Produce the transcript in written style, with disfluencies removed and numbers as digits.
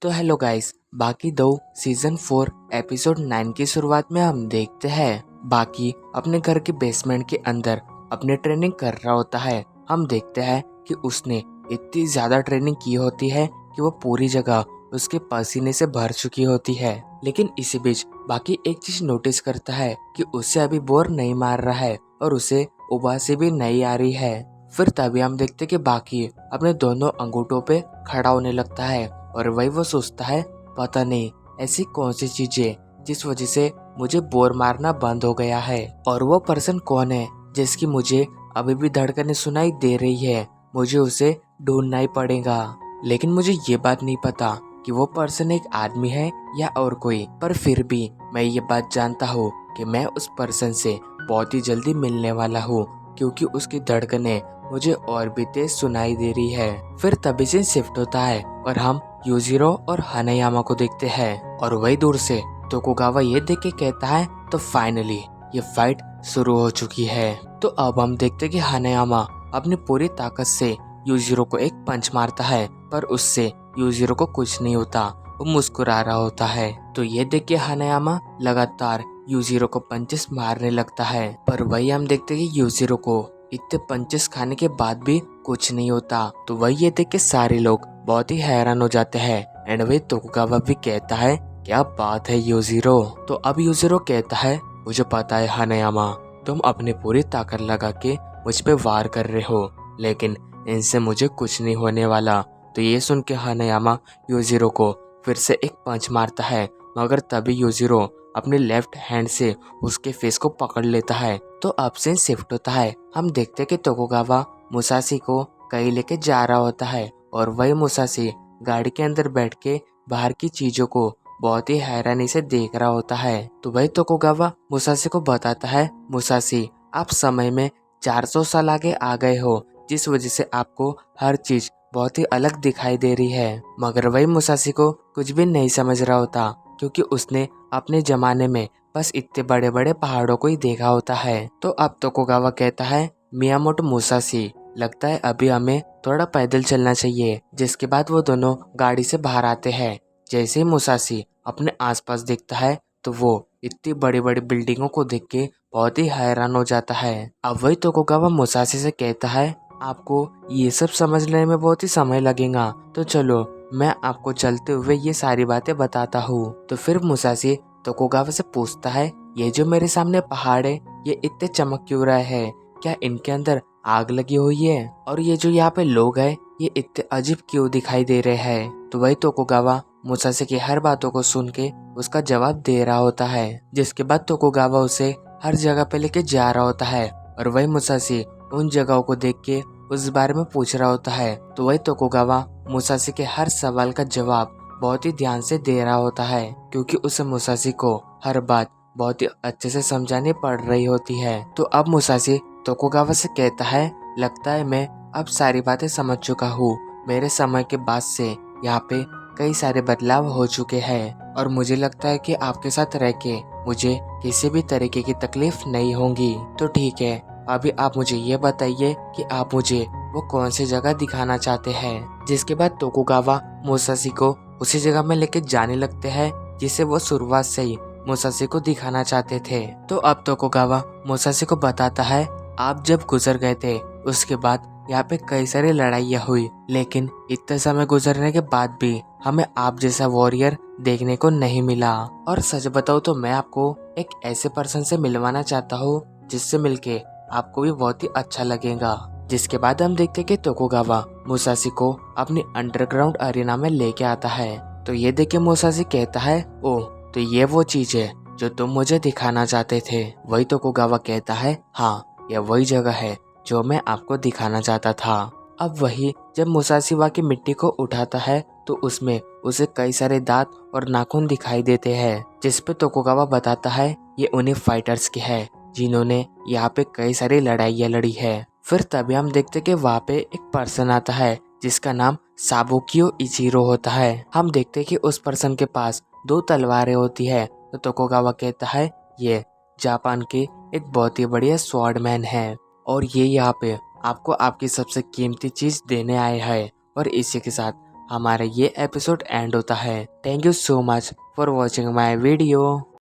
तो hello guys, बाकी दो सीजन 4 एपिसोड 9 की शुरुआत में हम देखते हैं बाकी अपने घर के बेसमेंट के अंदर अपनी ट्रेनिंग कर रहा होता है। हम देखते हैं कि उसने इतनी ज्यादा ट्रेनिंग की होती है कि वो पूरी जगह उसके पसीने से भर चुकी होती है। लेकिन इसी बीच बाकी एक चीज नोटिस करता है कि उसे अभी बोर नहीं मार रहा है और उसे उबासी भी नहीं आ रही है। फिर तभी हम देखते कि बाकी अपने दोनों अंगूठों पे खड़ा होने लगता है और वही वो सोचता है, पता नहीं ऐसी कौन सी चीजें जिस वजह से मुझे बोर मारना बंद हो गया है और वो पर्सन कौन है जिसकी मुझे अभी भी धड़कनें सुनाई दे रही है। मुझे उसे ढूंढना ही पड़ेगा। लेकिन मुझे ये बात नहीं पता कि वो पर्सन एक आदमी है या और कोई, पर फिर भी मैं ये बात जानता हूँ कि मैं उस पर्सन से बहुत ही जल्दी मिलने वाला हूँ, क्योंकि उसकी धड़कनें मुझे और भी तेज सुनाई दे रही है। फिर तभी से शिफ्ट होता है और हम यूजिरो और हानायामा को देखते हैं और वही दूर से तोकुगावा ये देख के कहता है, तो फाइनली ये फाइट शुरू हो चुकी है। तो अब हम देखते कि हानायामा अपनी पूरी ताकत से यूजिरो को एक पंच मारता है, पर उससे यूजिरो को कुछ नहीं होता। वो मुस्कुरा रहा होता है। तो ये देख के हानायामा लगातार यूजिरो को पंचेस मारने लगता है, पर वही हम देखते कि यूजिरो को इतने पंचेस खाने के बाद भी कुछ नहीं होता। तो वही ये देख के सारे लोग बहुत ही हैरान हो जाते हैं। एंड वही तोकुगावा भी कहता है, क्या बात है यूजिरो। तो अब यूजिरो कहता है, मुझे पता है हानायामा, तुम अपनी पूरी ताकत लगा के मुझ पे वार कर रहे हो, लेकिन इनसे मुझे कुछ नहीं होने वाला। तो ये सुन के हानायामा यूजिरो को फिर से एक पंच मारता है, मगर तभी यूजिरो अपने लेफ्ट हैंड से उसके फेस को पकड़ लेता है। तो अब से शिफ्ट होता है। हम देखते कि तोकुगावा मुसाशी को कहीं लेके जा रहा होता है और वही मुसाशी गाड़ी के अंदर बैठ के बाहर की चीजों को बहुत ही हैरानी से देख रहा होता है। तो वही तोकुगावा मुसाशी को बताता है, मुसाशी आप समय में 400 साल आगे आ गए हो, जिस वजह से आपको हर चीज बहुत ही अलग दिखाई दे रही है। मगर वही मुसाशी को कुछ भी नहीं समझ रहा होता, क्योंकि उसने अपने जमाने में बस इतने बड़े बड़े पहाड़ों को ही देखा होता है। तो अब तोकुगावा कहता है, मियामोटो मुसाशी, लगता है अभी हमें थोड़ा पैदल चलना चाहिए। जिसके बाद वो दोनों गाड़ी से बाहर आते हैं। जैसे ही मुसाशी अपने आसपास देखता है तो वो इतनी बड़ी बड़ी बिल्डिंगों को देख के बहुत ही हैरान हो जाता है। अब वही तोकुगावा मुसाशी से कहता है, आपको ये सब समझने में बहुत ही समय लगेगा, तो चलो मैं आपको चलते हुए ये सारी बातें बताता हूँ। तो फिर मुसाशी तोकुगावा से पूछता है, ये जो मेरे सामने पहाड़ है ये इतने चमक क्यों रहे हैं, क्या इनके अंदर आग लगी हुई है? और ये जो यहाँ पे लोग हैं ये इतने अजीब क्यों दिखाई दे रहे हैं? तो वही तोकुगावा मुसाशी की हर बातों को सुन के उसका जवाब दे रहा होता है। जिसके बाद तोकुगावा उसे हर जगह पे लेके जा रहा होता है और वही मुसाशी उन जगहों को देख के उस बारे में पूछ रहा होता है। तो वही तोकुगावा मुसाशी के हर सवाल का जवाब बहुत ही ध्यान से दे रहा होता है, क्योंकि उसे मुसाशी को हर बात बहुत ही अच्छे से समझानी पड़ रही होती है। तो अब मुसाशी तोकुगावा से कहता है, लगता है मैं अब सारी बातें समझ चुका हूँ। मेरे समय के बाद से यहाँ पे कई सारे बदलाव हो चुके हैं और मुझे लगता है कि आपके साथ रह के मुझे किसी भी तरीके की तकलीफ नहीं होगी। तो ठीक है, अभी आप मुझे ये बताइए कि आप मुझे वो कौन सी जगह दिखाना चाहते हैं। जिसके बाद तोकुगावा मुसाशी को उसी जगह में लेके जाने लगते हैं जिसे वो शुरुआत से ही मुसाशी को दिखाना चाहते थे। तो अब तोकुगावा मुसाशी को बताता है, आप जब गुजर गए थे उसके बाद यहाँ पे कई सारी लड़ाइयाँ हुई, लेकिन इतने समय गुजरने के बाद भी हमें आप जैसा वॉरियर देखने को नहीं मिला। और सच बताऊँ तो मैं आपको एक ऐसे पर्सन से मिलवाना चाहता हूँ जिससे मिलके आपको भी बहुत ही अच्छा लगेगा। जिसके बाद हम देखते कि तोकुगावा मुसाशी को अपनी अंडरग्राउंड अरीना में लेके आता है। तो ये देख के मुसाशी कहता है, ओह तो ये वो चीज है जो तुम मुझे दिखाना चाहते थे। वही तोकुगावा कहता है, हाँ यह वही जगह है जो मैं आपको दिखाना चाहता था। अब वही जब मुसाशी की मिट्टी को उठाता है तो उसमें उसे कई सारे दांत और नाखून दिखाई देते हैं। जिस पे तोकुगावा बताता है ये उन्हीं फाइटर्स के हैं जिन्होंने यहाँ पे कई सारी लड़ाइयाँ लड़ी है। फिर तभी हम देखते कि वहाँ पे एक पर्सन आता है जिसका नाम साबुकियो इचिरो होता है। हम देखते कि उस पर्सन के पास 2 तलवारें होती है। तो तोकुगावा कहता है, ये जापान के एक बहुत ही बढ़िया स्वॉर्डमैन है और ये यहाँ पे आपको आपकी सबसे कीमती चीज देने आए हैं और इसी के साथ हमारा ये एपिसोड एंड होता है। Thank you so much for watching my video.